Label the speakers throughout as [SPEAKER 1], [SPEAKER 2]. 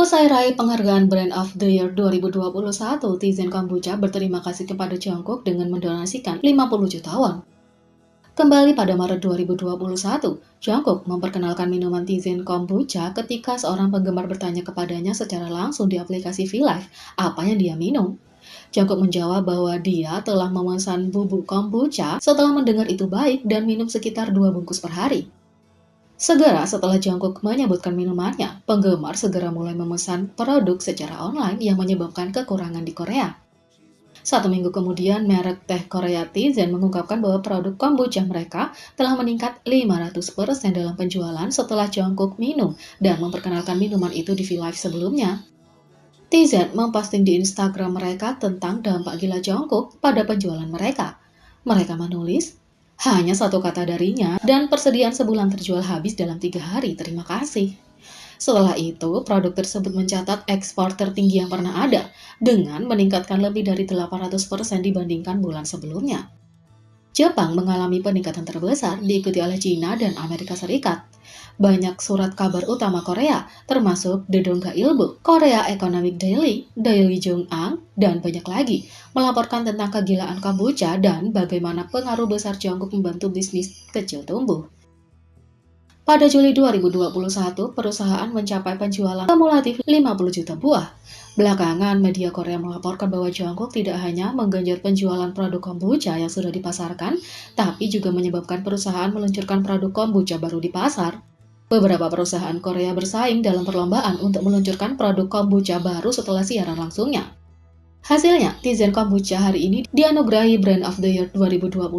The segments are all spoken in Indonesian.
[SPEAKER 1] Usai raih penghargaan Brand of the Year 2021, Tizen Kombucha berterima kasih kepada Jungkook dengan mendonasikan 50 juta won. Kembali pada Maret 2021, Jungkook memperkenalkan minuman Tizen Kombucha ketika seorang penggemar bertanya kepadanya secara langsung di aplikasi VLive apa yang dia minum. Jungkook menjawab bahwa dia telah memesan bubuk kombucha setelah mendengar itu baik dan minum sekitar 2 bungkus per hari. Segera setelah Jungkook menyebutkan minumannya, penggemar segera mulai memesan produk secara online yang menyebabkan kekurangan di Korea. 1 minggu kemudian, merek teh Korea Tizen mengungkapkan bahwa produk kombucha mereka telah meningkat 500% dalam penjualan setelah Jungkook minum dan memperkenalkan minuman itu di VLive sebelumnya. Tizen memposting di Instagram mereka tentang dampak gila Jungkook pada penjualan mereka. Mereka menulis, hanya 1 kata darinya dan persediaan sebulan terjual habis dalam 3 hari, terima kasih. Setelah itu, produk tersebut mencatat ekspor tertinggi yang pernah ada, dengan meningkatkan lebih dari 800% dibandingkan bulan sebelumnya. Jepang mengalami peningkatan terbesar, diikuti oleh China dan Amerika Serikat. Banyak surat kabar utama Korea, termasuk The Dongga Ilbo, Korea Economic Daily, Daily Jongang, dan banyak lagi, melaporkan tentang kegilaan kombucha dan bagaimana pengaruh besar Jungkook membantu bisnis kecil tumbuh. Pada Juli 2021, perusahaan mencapai penjualan kumulatif 50 juta buah. Belakangan, media Korea melaporkan bahwa Jungkook tidak hanya menggenjot penjualan produk kombucha yang sudah dipasarkan, tapi juga menyebabkan perusahaan meluncurkan produk kombucha baru di pasar. Beberapa perusahaan Korea bersaing dalam perlombaan untuk meluncurkan produk kombucha baru setelah siaran langsungnya. Hasilnya, Tizen Kombucha hari ini dianugerahi Brand of the Year 2021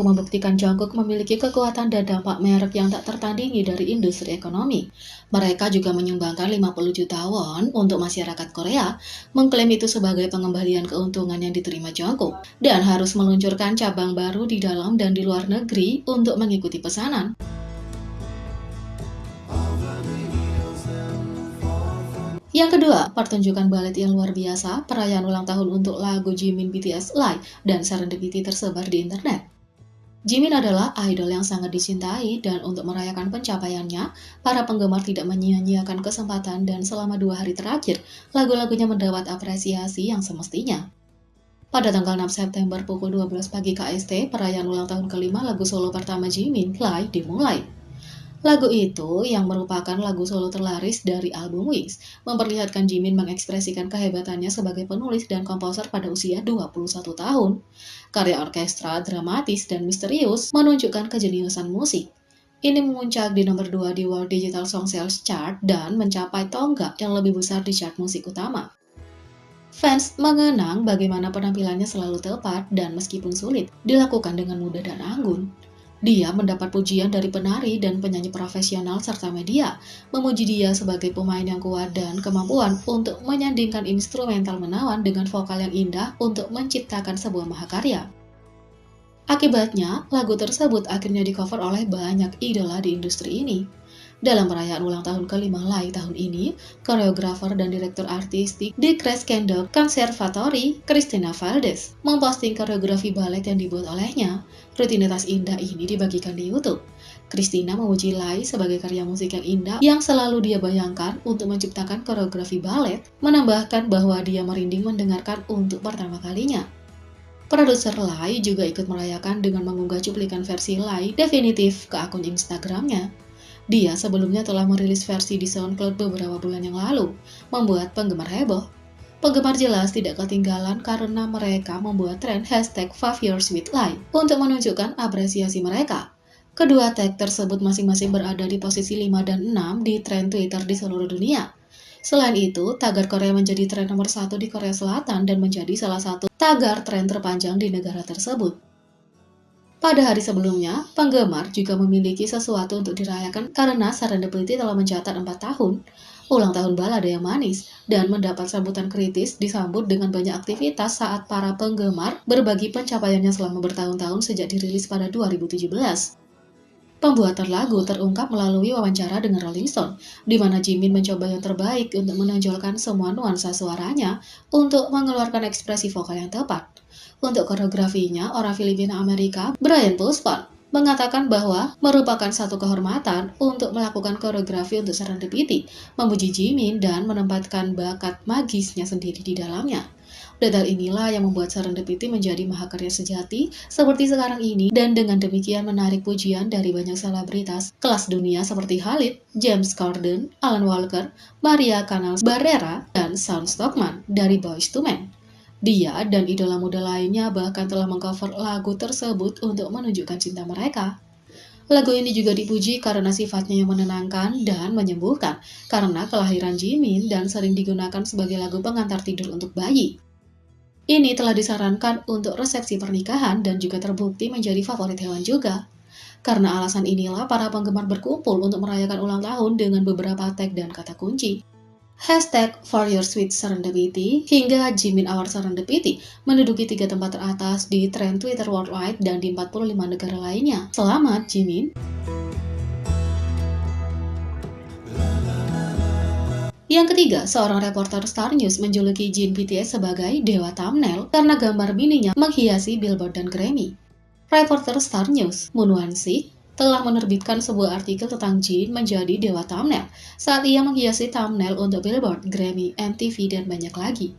[SPEAKER 1] membuktikan Jungkook memiliki kekuatan dan dampak merek yang tak tertandingi dari industri ekonomi. Mereka juga menyumbangkan 50 juta won untuk masyarakat Korea, mengklaim itu sebagai pengembalian keuntungan yang diterima Jungkook, dan harus meluncurkan cabang baru di dalam dan di luar negeri untuk mengikuti pesanan. Yang kedua, pertunjukan balet yang luar biasa, perayaan ulang tahun untuk lagu Jimin BTS Live dan Serendipity tersebar di internet. Jimin adalah idol yang sangat dicintai dan untuk merayakan pencapaiannya, para penggemar tidak menyia-nyiakan kesempatan dan selama 2 hari terakhir, lagu-lagunya mendapat apresiasi yang semestinya. Pada tanggal 6 September pukul 12 pagi KST, perayaan ulang tahun kelima lagu solo pertama Jimin Live dimulai. Lagu itu, yang merupakan lagu solo terlaris dari album Wings, memperlihatkan Jimin mengekspresikan kehebatannya sebagai penulis dan komposer pada usia 21 tahun. Karya orkestra, dramatis, dan misterius menunjukkan kejeniusan musik. Ini memuncak di nomor 2 di World Digital Song Sales Chart dan mencapai tonggak yang lebih besar di chart musik utama. Fans mengenang bagaimana penampilannya selalu tepat dan meskipun sulit, dilakukan dengan mudah dan anggun. Dia mendapat pujian dari penari dan penyanyi profesional serta media, memuji dia sebagai pemain yang kuat dan kemampuan untuk menyandingkan instrumental menawan dengan vokal yang indah untuk menciptakan sebuah mahakarya. Akibatnya, lagu tersebut akhirnya di-cover oleh banyak idola di industri ini. Dalam perayaan ulang tahun kelima Lai tahun ini, koreografer dan direktur artistik di Crescendo Conservatory, Christina Valdez, memposting koreografi balet yang dibuat olehnya. Rutinitas indah ini dibagikan di YouTube. Christina memuji Lai sebagai karya musik yang indah yang selalu dia bayangkan untuk menciptakan koreografi balet, menambahkan bahwa dia merinding mendengarkan untuk pertama kalinya. Produser Lai juga ikut merayakan dengan mengunggah cuplikan versi Lai definitif ke akun Instagramnya. Dia sebelumnya telah merilis versi di SoundCloud beberapa bulan yang lalu, membuat penggemar heboh. Penggemar jelas tidak ketinggalan karena mereka membuat tren #5YearsWithLai untuk menunjukkan apresiasi mereka. Kedua tag tersebut masing-masing berada di posisi 5 dan 6 di tren Twitter di seluruh dunia. Selain itu, tagar Korea menjadi tren nomor 1 di Korea Selatan dan menjadi salah satu tagar tren terpanjang di negara tersebut. Pada hari sebelumnya, penggemar juga memiliki sesuatu untuk dirayakan karena Serendipity telah mencatat 4 tahun. Ulang tahun balada yang manis dan mendapat sambutan kritis disambut dengan banyak aktivitas saat para penggemar berbagi pencapaiannya selama bertahun-tahun sejak dirilis pada 2017. Pembuatan lagu terungkap melalui wawancara dengan Rolling Stone, di mana Jimin mencoba yang terbaik untuk menonjolkan semua nuansa suaranya untuk mengeluarkan ekspresi vokal yang tepat. Untuk koreografinya, orang Filipina Amerika, Brian Puspon, mengatakan bahwa merupakan satu kehormatan untuk melakukan koreografi untuk Serendipity, memuji Jimin dan menempatkan bakat magisnya sendiri di dalamnya. Detail inilah yang membuat Serendipity menjadi mahakarya sejati seperti sekarang ini, dan dengan demikian menarik pujian dari banyak selebritas kelas dunia seperti Khalid, James Corden, Alan Walker, Maria Canals Barrera, dan Shawn Stockman dari Boyz II Men. Dia dan idola muda lainnya bahkan telah mengcover lagu tersebut untuk menunjukkan cinta mereka. Lagu ini juga dipuji karena sifatnya yang menenangkan dan menyembuhkan, karena kelahiran Jimin dan sering digunakan sebagai lagu pengantar tidur untuk bayi. Ini telah disarankan untuk resepsi pernikahan dan juga terbukti menjadi favorit hewan juga. Karena alasan inilah para penggemar berkumpul untuk merayakan ulang tahun dengan beberapa tag dan kata kunci. Hashtag For Your Sweet Serendipity hingga Jimin Our Serendipity menduduki 3 tempat teratas di tren Twitter worldwide dan di 45 negara lainnya. Selamat Jimin! Yang ketiga, seorang reporter Star News menjuluki Jin BTS sebagai Dewa Thumbnail karena gambar mininya menghiasi Billboard dan Grammy. Reporter Star News, Moon Wan-sik, telah menerbitkan sebuah artikel tentang Jin menjadi Dewa Thumbnail saat ia menghiasi thumbnail untuk Billboard, Grammy, MTV, dan banyak lagi.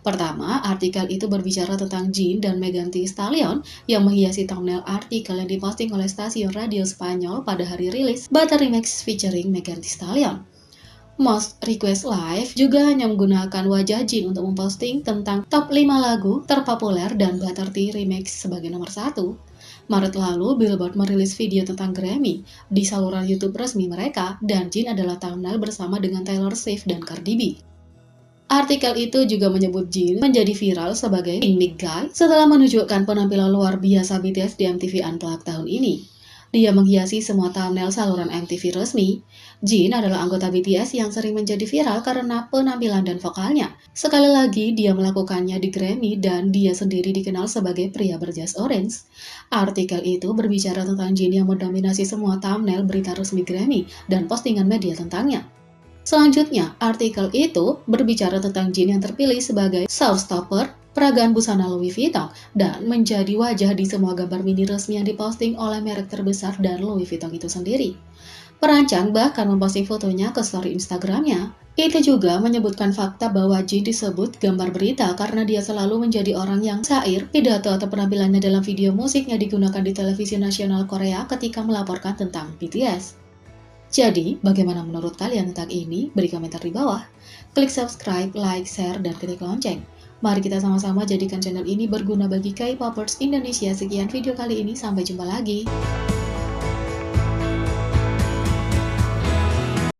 [SPEAKER 1] Pertama, artikel itu berbicara tentang Jin dan Megan Thee Stallion yang menghiasi thumbnail artikel yang diposting oleh stasiun radio Spanyol pada hari rilis Butter Remix featuring Megan Thee Stallion. Most Request Live juga hanya menggunakan wajah Jin untuk memposting tentang top 5 lagu terpopuler dan Butter Tea Remix sebagai nomor 1. Maret lalu, Billboard merilis video tentang Grammy di saluran YouTube resmi mereka, dan Jin adalah thumbnail bersama dengan Taylor Swift dan Cardi B. Artikel itu juga menyebut Jin menjadi viral sebagai Pink Big Guy setelah menunjukkan penampilan luar biasa BTS di MTV Unplugged tahun ini. Dia menghiasi semua thumbnail saluran MTV resmi. Jin adalah anggota BTS yang sering menjadi viral karena penampilan dan vokalnya. Sekali lagi, dia melakukannya di Grammy dan dia sendiri dikenal sebagai pria berjas orange. Artikel itu berbicara tentang Jin yang mendominasi semua thumbnail berita resmi Grammy dan postingan media tentangnya. Selanjutnya, artikel itu berbicara tentang Jin yang terpilih sebagai showstopper peragaan busana Louis Vuitton dan menjadi wajah di semua gambar mini resmi yang diposting oleh merek terbesar dan Louis Vuitton itu sendiri. Perancang bahkan memposting fotonya ke story Instagramnya. Itu juga menyebutkan fakta bahwa Jin disebut gambar berita karena dia selalu menjadi orang yang syair, pidato atau penampilannya dalam video musiknya digunakan di televisi nasional Korea ketika melaporkan tentang BTS. Jadi, bagaimana menurut kalian tentang ini? Beri komentar di bawah. Klik subscribe, like, share, dan klik lonceng. Mari kita sama-sama jadikan channel ini berguna bagi K-popers Indonesia. Sekian video kali ini, sampai jumpa lagi.